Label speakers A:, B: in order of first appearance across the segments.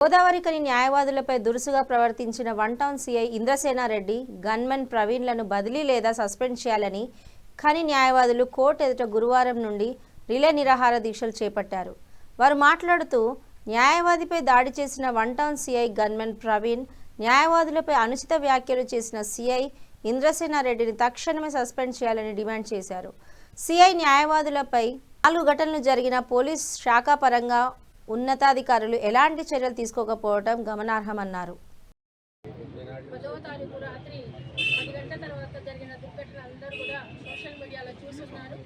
A: గోదావరికని న్యాయవాదులపై దురుసుగా ప్రవర్తించిన one town CI Indrasenareddy gunmen ప్రవీణ్లను బదిలీ లేదా సస్పెండ్ చేయాలని ఖని న్యాయవాదులు కోర్టు ఎదుట గురువారం నుండి రిలే నిరాహార దీక్షలు చేపట్టారు. వారు మాట్లాడుతూ న్యాయవాదిపై దాడి చేసిన one town CI gunmen Praveen, న్యాయవాదులపై అనుచిత వ్యాఖ్యలు చేసిన సీఐ ఇంద్రసేనారెడ్డిని తక్షణమే సస్పెండ్ చేయాలని డిమాండ్ చేశారు. సీఐ న్యాయవాదులపై 4 ఘటనలు జరిగిన పోలీస్ శాఖ పరంగా ఉన్నతాధికారులు ఎలాంటి చర్యలు తీసుకోకపోవడం గమనార్హమన్నారు.
B: 10వ తారీఖు రాత్రి 10 గంటల తర్వాత జరిగిన దుర్ఘటన అందరూ కూడా సోషల్ మీడియాలో చూస్తున్నారు.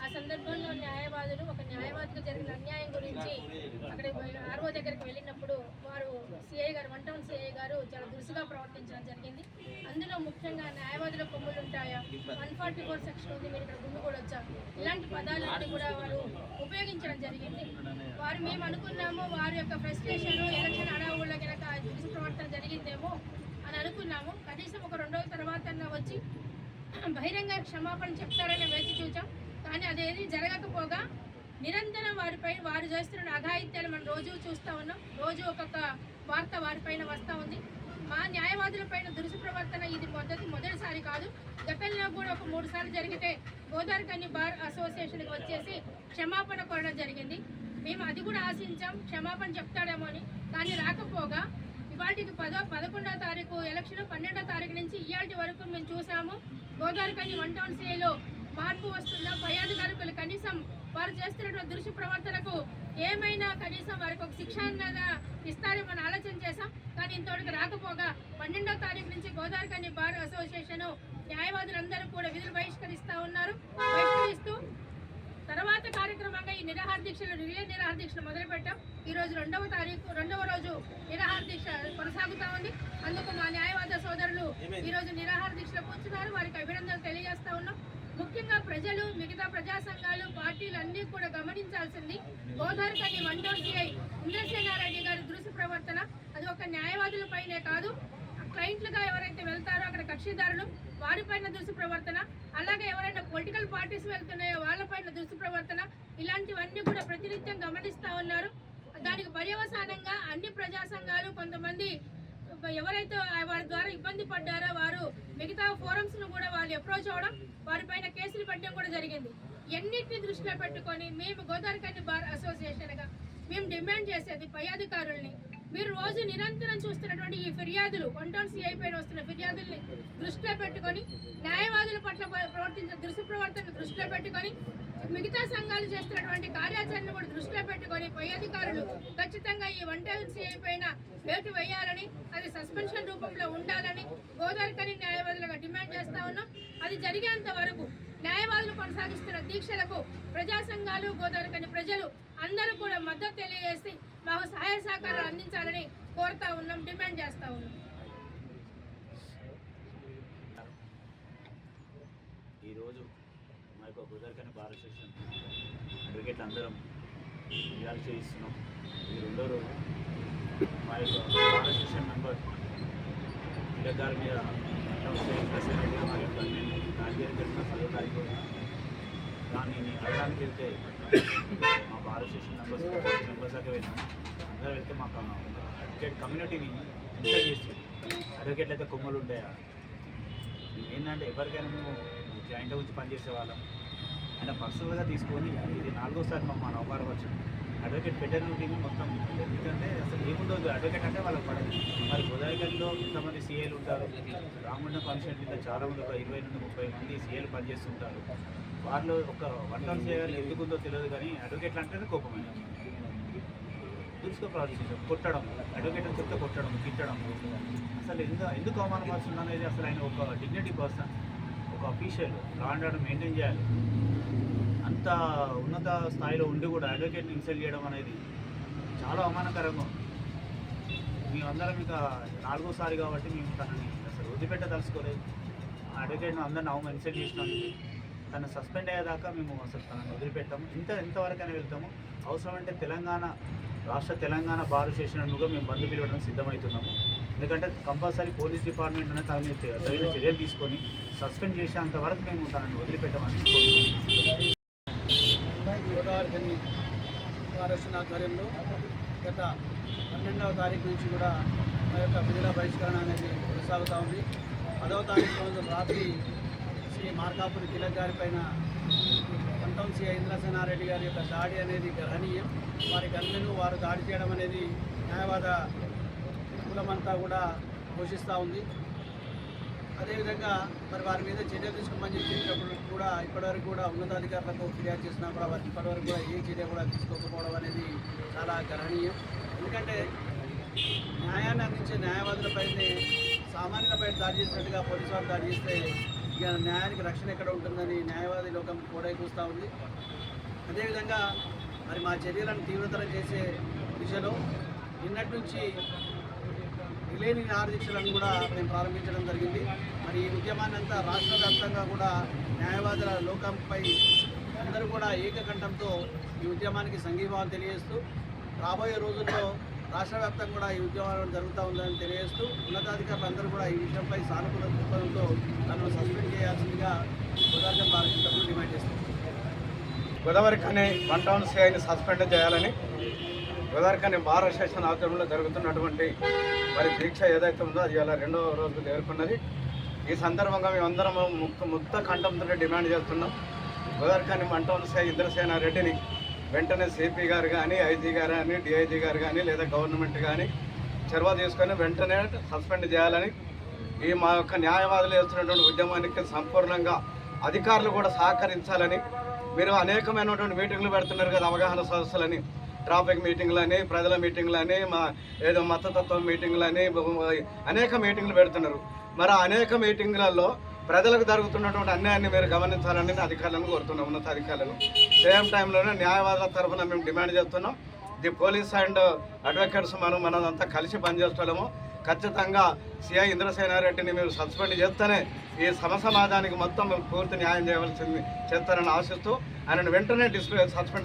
B: ఆ సందర్భంలో న్యాయవాదులు ఒక న్యాయవాదికి జరిగిన అన్యాయం గురించి అక్కడ ఆర్ఓ దగ్గరికి వెళ్ళినప్పుడు వారు సిఐ గారు, వన్ టౌన్ సిఐ గారు చాలా దురుసుగా ప్రవర్తించడం జరిగింది. అందులో ముఖ్యంగా న్యాయవాదుల కొమ్ములు ఉంటాయా, 144 సెక్షన్ ఉంది, మీరు ఇక్కడ గుమ్ము కూడా వచ్చారు, ఇలాంటి పదాలన్నీ కూడా వారు ఉపయోగించడం జరిగింది. మేము అనుకున్నాము వారి యొక్క ఫ్రస్ట్రేషన్ ఎలక్షన్ అడవుల్లో కనుక దురుసు ప్రవర్తన జరిగిందేమో అని అనుకున్నాము. కనీసం ఒక 2 రోజుల తర్వాత వచ్చి బహిరంగ క్షమాపణ చెప్తారని వేచి చూచాం. కానీ అదేది జరగకపోగా నిరంతరం వారు చేస్తున్న అఘాయిత్యాలు మనం రోజు చూస్తూ ఉన్నాం. రోజు ఒక్కొక్క వార్త వారిపైన వస్తూ ఉంది. మా న్యాయవాదులపైన దురుసు ప్రవర్తన ఇది మొదటిసారి కాదు. గతంలో కూడా ఒక 3 సార్లు జరిగితే గోదావరికని బార్ అసోసియేషన్కి వచ్చేసి క్షమాపణ కోరడం జరిగింది. మేము అది కూడా ఆశించాం, క్షమాపణ చెప్తాడేమో అని. కానీ రాకపోగా ఇవాటికి 11వ తారీఖు ఎలక్షన్, 12వ తారీఖు నుంచి ఇవాటి వరకు మేము చూసాము గోదావరికని వన్ టౌన్ సిఐలో మార్పు వస్తున్న. పై అధికారులు కనీసం వారు చేస్తున్నటువంటి దురుసు ప్రవర్తనకు ఏమైనా కనీసం వారికి ఒక శిక్ష ఇస్తారేమని ఆలోచన చేశాం. కానీ ఇంతవరకు రాకపోగా 12వ తారీఖు నుంచి గోదావరికని బార్ అసోసియేషన్ న్యాయవాదులందరూ కూడా విధులు బహిష్కరిస్తూ తర్వాత కార్యక్రమంగా ఈ నిరాహార దీక్షలు రిలే నిరాహార దీక్షలు మొదలుపెట్టాం. ఈరోజు 2వ రోజు నిరాహార దీక్ష కొనసాగుతా ఉంది. అందుకు మా న్యాయవాద సోదరులు ఈరోజు నిరాహార దీక్షలో కూర్చున్నారు. వారికి అభినందనలు తెలియజేస్తా ఉన్నాం. ముఖ్యంగా ప్రజలు, మిగతా ప్రజా సంఘాలు, పార్టీలు అన్నీ కూడా గమనించాల్సింది గోదావరికని వన్ టౌన్ సిఐ ఇంద్రసేనారెడ్డి గారి దురుసు ప్రవర్తన అది ఒక న్యాయవాదులపైనే కాదు, క్లయింట్లుగా ఎవరైతే వెళ్తారో అక్కడ కక్షిదారులు వారిపైన దురుసు ప్రవర్తన, అలాగే ఎవరైనా పొలిటికల్ పార్టీస్ వెళ్తున్నాయో వాళ్ళపైన దురుసు ప్రవర్తన, ఇలాంటివన్నీ కూడా ప్రతినిత్యం గమనిస్తూ ఉన్నారు. దానికి పర్యవసానంగా అన్ని ప్రజా సంఘాలు కొంతమంది ఎవరైతే వారి ద్వారా ఇబ్బంది పడ్డారో వారు మిగతా ఫోరమ్స్ను కూడా వాళ్ళు అప్రోచ్ అవ్వడం, వారిపైన కేసులు పెట్టడం కూడా జరిగింది. ఎన్నిటిని దృష్టిలో పెట్టుకొని మేము గోదావరికని బార్ అసోసియేషన్గా మేము డిమాండ్ చేసేది పై అధికారుల్ని, మీరు రోజు నిరంతరం చూస్తున్నటువంటి ఈ ఫిర్యాదులు, వన్ టౌన్ సిఐ పైన వస్తున్న ఫిర్యాదుల్ని దృష్టిలో పెట్టుకొని, న్యాయవాదుల పట్ల ప్రవర్తించిన దురుసు ప్రవర్తన దృష్టిలో పెట్టుకొని, మిగతా సంఘాలు చేస్తున్నటువంటి కార్యాచరణ కూడా దృష్టిలో పెట్టుకొని పై అధికారులు ఖచ్చితంగా ఈ వన్ టౌన్ సిఐ పైన వేటు వేయాలని, అది సస్పెన్షన్ రూపంలో ఉండాలని గోదావరికని న్యాయవాదులుగా డిమాండ్ చేస్తా ఉన్నాం. అది జరిగేంత వరకు న్యాయవాదులు కొనసాగిస్తున్న దీక్షలకు ప్రజా సంఘాలు, గోదావరికని ప్రజలు అందరూ కూడా మద్దతు తెలియజేసి మాకు సహాయ సహకారాలు అందించాలని కోరుతా ఉన్నాం, డిమాండ్ చేస్తా ఉన్నాం.
C: ఈరోజు మా యొక్క గోదావరికని బార్ అసోసియేషన్ అడ్వకేట్లు అందరం ఇవాళ చేయిస్తున్నాం. ఈ 2వ రోజు మా యొక్క బార్ అసోసియేషన్ మెంబర్ గారి మీద రాజకీయాలు జరిగిన 10వ తారీఖు దాన్ని అడగడానికి వెళ్తే మా బార్ అసోసియేషన్ మెంబర్స్ దాకా వెళ్ళాం. అందరూ వెళ్తే మాకు అడ్వకేట్ కమ్యూనిటీని ఇన్సల్ట్ చేసి అడ్వకేట్లు అయితే కొమ్మలు ఉంటాయా, ఏంటంటే ఎవరికైనా మేము జాయింట్ వచ్చి పనిచేసే వాళ్ళం, ఆయన పర్సనల్గా తీసుకొని ఇది 4వసారి మా నవకారం వచ్చింది. అడ్వకేట్ ఫెటర్నిటీ మొత్తం ఎందుకంటే అసలు ఏముండదు, అడ్వకేట్ అంటే వాళ్ళకి పడదు. మరి గోదావరికనిలో ఇంతమంది సీఏలు ఉంటారు, రామగుండం ఫంక్షన్ కింద చాలా మంది, ఒక 20 నుండి 30 మంది సీఏలు పనిచేస్తుంటారు. వాళ్ళు ఒక వన్ టౌన్ సీఏ గారు ఎందుకుందో తెలియదు, కానీ అడ్వకేట్లు అంటేనే కోపమైన దురుసుగా ప్రవర్తించడం, కొట్టడం, అడ్వకేట్ అని చెప్తే కొట్టడం, తిట్టడం, అసలు ఎందుకు అవమానపరుస్తుంది అనేది. అసలు ఆయన ఒక డిగ్నిటీ పర్సన్, ఒక official, law and order maintain చేయాలి. అంత ఉన్నత స్థాయిలో ఉండి కూడా అడ్వకేట్ని ఇన్సల్ట్ చేయడం అనేది చాలా అవమానకరంగా. మేమందరం ఇక 4వసారి కాబట్టి మేము తనని అసలు వదిలిపెట్టదలుచుకోలేదు. ఆ అడ్వకేట్ని అందరిని ఇన్సల్ట్ చేసినందుకు తను సస్పెండ్ అయ్యేదాకా మేము అసలు తనని వదిలిపెట్టాము. ఇంతవరకైనా వెళ్తాము. అవసరమంటే రాష్ట్ర తెలంగాణ బార్ అసోసియేషన్గా మేము బంద్ పిలవడానికి సిద్ధమవుతున్నాము. ఎందుకంటే కంపల్సరీ పోలీస్ డిపార్ట్మెంట్ అనేది తన మీద తగిన చర్యలు తీసుకొని సస్పెండ్ చేసేంత వరకు మేము తనని వదిలిపెట్టమని
D: గోదావరికని బార్ అసోసియేషన్ ఆధ్వర్యంలో గత 12వ తారీఖు నుంచి కూడా మా యొక్క విధుల బహిష్కరణ అనేది కొనసాగుతూ ఉంది. 10వ తారీఖు రోజు రాత్రి శ్రీ మార్కాపురి తిలక్ గారి పైన వన్ సిఐ ఇంద్రసేనారెడ్డి గారి యొక్క దాడి అనేది గర్హనీయం. వారి గన్మెను వారు దాడి చేయడం అనేది న్యాయవాద కులమంతా కూడా ఘోషిస్తూ ఉంది. అదేవిధంగా మరి వారి మీద చర్యలు తీసుకోమని చెప్పినప్పుడు కూడా ఇప్పటివరకు కూడా ఉన్నతాధికారులకు ఫిర్యాదు చేసినా కూడా వారికి ఇప్పటివరకు కూడా ఏ చర్య కూడా తీసుకోకపోవడం అనేది చాలా గర్హనీయం. ఎందుకంటే న్యాయాన్ని అందించే న్యాయవాదులపైనే సామాన్యులపై దాడి చేసినట్టుగా పోలీసు వారు దాడి చేస్తే ఇక న్యాయానికి రక్షణ ఎక్కడ ఉంటుందని న్యాయవాది లోకం కూడా చూస్తూ ఉంది. అదేవిధంగా మరి మా చర్యలను తీవ్రతరం చేసే దిశలో నిన్నటి నుంచి రిలే నిరాహార దీక్షలను కూడా మేము ప్రారంభించడం జరిగింది. మరి ఈ ఉద్యమాన్ని అంతా రాష్ట్ర వ్యాప్తంగా కూడా న్యాయవాదుల లోకంపై అందరూ కూడా ఏకకంఠంతో ఈ ఉద్యమానికి సంఘీభావం తెలియజేస్తూ రాబోయే రోజుల్లో రాష్ట్ర వ్యాప్తంగా కూడా ఈ ఉద్యమం జరుగుతూ ఉందని తెలియజేస్తూ ఉన్నతాధికారులు అందరూ కూడా ఈ విషయంపై సానుకూల దృక్పథంతో నన్ను సస్పెండ్ చేయాల్సిందిగా గోదావరి భారత డిమాండ్ చేస్తుంది.
E: Godavari Khani one town సిఐని suspend చేయాలని గోదావరి ఖని బార్ అసోసియేషన్ ఆధ్వర్యంలో జరుగుతున్నటువంటి మరి దీక్ష ఏదైతే ఉందో అది ఇలా 2వ రోజుకు చేరుకున్నది. ఈ సందర్భంగా మేమందరం ముక్త కంఠంతో డిమాండ్ చేస్తున్నాం. Godavari Khani one town CI ఇంద్రసేనారెడ్డిని వెంటనే సిపి గారు కానీ, ఐజీ గారు కానీ, డిఐజీ గారు కానీ లేదా గవర్నమెంట్ కానీ చొరవ తీసుకొని వెంటనే సస్పెండ్ చేయాలని, ఈ మా యొక్క న్యాయవాదులు చేస్తున్నటువంటి ఉద్యమానికి సంపూర్ణంగా అధికారులు కూడా సహకరించాలని, మీరు అనేకమైనటువంటి మీటింగ్లు పెడుతున్నారు కదా, అవగాహన సదస్సులని, ట్రాఫిక్ మీటింగ్లని, ప్రజల మీటింగ్లని, ఏదో మతతత్వ మీటింగ్లని, అనేక మీటింగ్లు పెడుతున్నారు. మరి అనేక మీటింగ్లలో ప్రజలకు జరుగుతున్నటువంటి అన్యాయాన్ని మీరు గమనించాలని అధికారులను కోరుతున్నాం, ఉన్నతాధికారులను. సేమ్ టైంలోనే న్యాయవాదుల తరఫున మేము డిమాండ్ చేస్తున్నాం. ది పోలీస్ అండ్ అడ్వకేట్స్ మనంతా కలిసి పనిచేస్తున్నాము. ఖచ్చితంగా సిఐ ఇంద్రసేనారెడ్డిని మీరు సస్పెండ్ చేస్తేనే ఈ సమాజానికి మొత్తం పూర్తి న్యాయం చేయవలసింది చేస్తారని ఆశిస్తూ ఆయనను వెంటనే సస్పెండ్